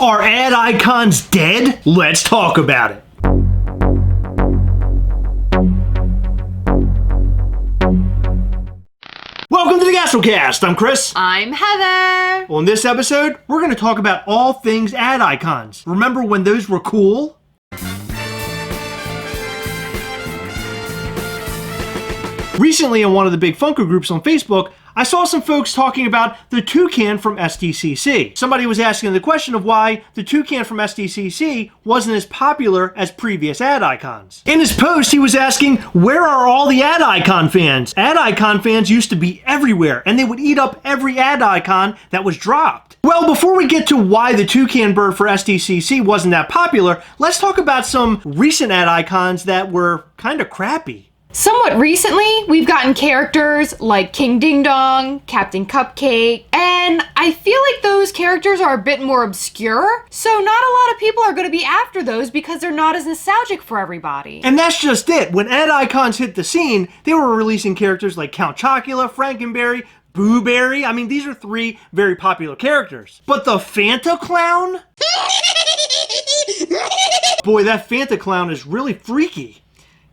Are ad icons dead? Let's talk about it. Welcome to the Gastlecast. I'm Chris. I'm Heather. On this episode, we're going to talk about all things ad icons. Remember when those were cool? Recently, in one of the big Funko groups on Facebook, I saw some folks talking about the Toucan from SDCC. Somebody was asking the question of why the Toucan from SDCC wasn't as popular as previous ad icons. In his post, he was asking, where are all the ad icon fans? Ad icon fans used to be everywhere, and they would eat up every ad icon that was dropped. Well, before we get to why the Toucan bird for SDCC wasn't that popular, let's talk about some recent ad icons that were kind of crappy. Somewhat recently, we've gotten characters like King Ding Dong, Captain Cupcake, and I feel like those characters are a bit more obscure, so not a lot of people are going to be after those because they're not as nostalgic for everybody. And that's just it. When ad icons hit the scene, they were releasing characters like Count Chocula, Frankenberry, Boo Berry. I mean, these are three very popular characters. But the Fanta Clown? Boy, that Fanta Clown is really freaky.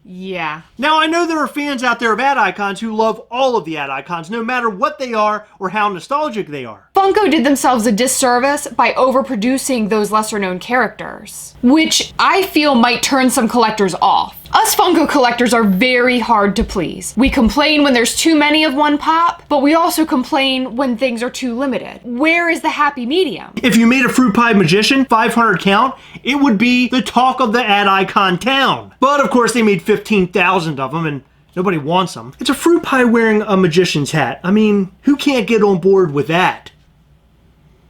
Yeah. Now, I know there are fans out there of ad icons who love all of the ad icons, no matter what they are or how nostalgic they are. Funko did themselves a disservice by overproducing those lesser-known characters, which I feel might turn some collectors off. Us Funko collectors are very hard to please. We complain when there's too many of one pop, but we also complain when things are too limited. Where is the happy medium? If you made a fruit pie magician, 500 count, it would be the talk of the ad icon town. But of course they made 15,000 of them and nobody wants them. It's a fruit pie wearing a magician's hat. I mean, who can't get on board with that?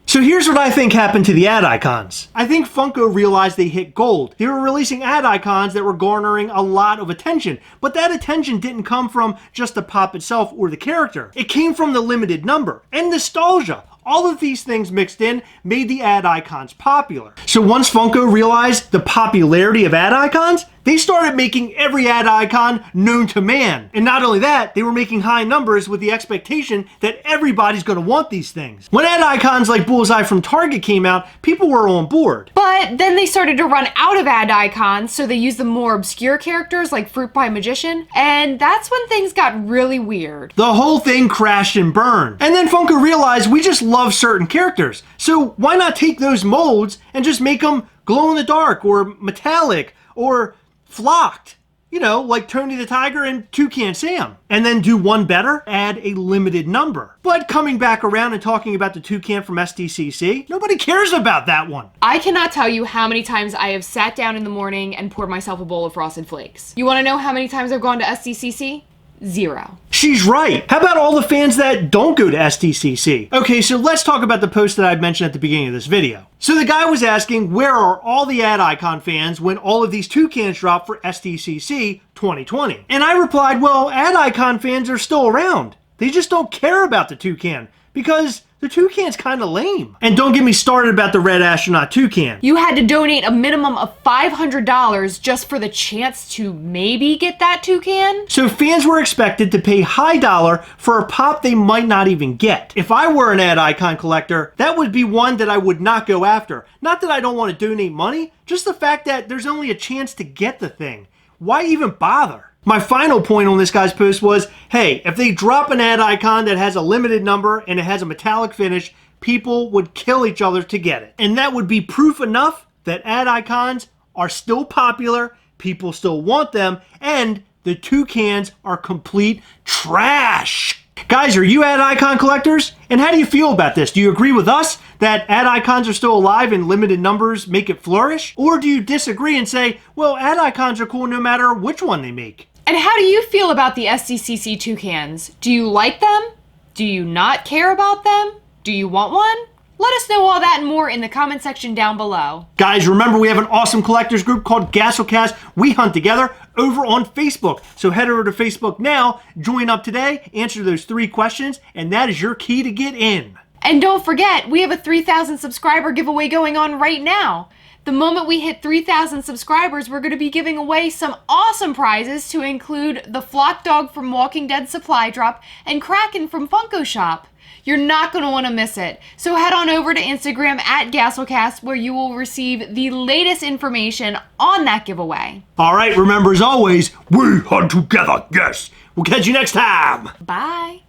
So here's what I think happened to the ad icons. I think Funko realized they hit gold. They were releasing ad icons that were garnering a lot of attention, but that attention didn't come from just the pop itself or the character. It came from the limited number and nostalgia. All of these things mixed in made the ad icons popular. So once Funko realized the popularity of ad icons, they started making every ad icon known to man. And not only that, they were making high numbers with the expectation that everybody's gonna want these things. When ad icons like Bullseye from Target came out, people were on board. But then they started to run out of ad icons, so they used the more obscure characters like Fruit Pie Magician, and that's when things got really weird. The whole thing crashed and burned. And then Funko realized we just love certain characters. So why not take those molds and just make them glow in the dark or metallic or flocked? You know, like Tony the Tiger and Toucan Sam. And then do one better, add a limited number. But coming back around and talking about the Toucan from SDCC, nobody cares about that one. I cannot tell you how many times I have sat down in the morning and poured myself a bowl of Frosted Flakes. You want to know how many times I've gone to SDCC? 0. She's right. How about all the fans that don't go to SDCC? Okay, so let's talk about the post that I mentioned at the beginning of this video. So the guy was asking, where are all the ad icon fans when all of these Toucans drop for SDCC 2020? And I replied, well, ad icon fans are still around. They just don't care about the Toucan because the Toucan's kind of lame. And don't get me started about the Red Astronaut Toucan. You had to donate a minimum of $500 just for the chance to maybe get that Toucan? So fans were expected to pay high dollar for a pop they might not even get. If I were an ad icon collector, that would be one that I would not go after. Not that I don't want to donate money, just the fact that there's only a chance to get the thing. Why even bother? My final point on this guy's post was, hey, if they drop an ad icon that has a limited number and it has a metallic finish, people would kill each other to get it. And that would be proof enough that ad icons are still popular, people still want them, and the Toucans are complete trash. Guys, are you ad icon collectors? And how do you feel about this? Do you agree with us that ad icons are still alive and limited numbers make it flourish? Or do you disagree and say, well, ad icons are cool no matter which one they make? And how do you feel about the SDCC Toucans? Do you like them? Do you not care about them? Do you want one? Let us know all that and more in the comment section down below. Guys, remember we have an awesome collectors group called Gastlecast. We hunt together over on Facebook. So head over to Facebook now, join up today, answer those 3 questions, and that is your key to get in. And don't forget, we have a 3,000 subscriber giveaway going on right now. The moment we hit 3,000 subscribers, we're going to be giving away some awesome prizes to include the Flock Dog from Walking Dead Supply Drop and Kraken from Funko Shop. You're not going to want to miss it. So head on over to Instagram at Gastlecast, where you will receive the latest information on that giveaway. All right, remember as always, we hunt together, yes. We'll catch you next time. Bye.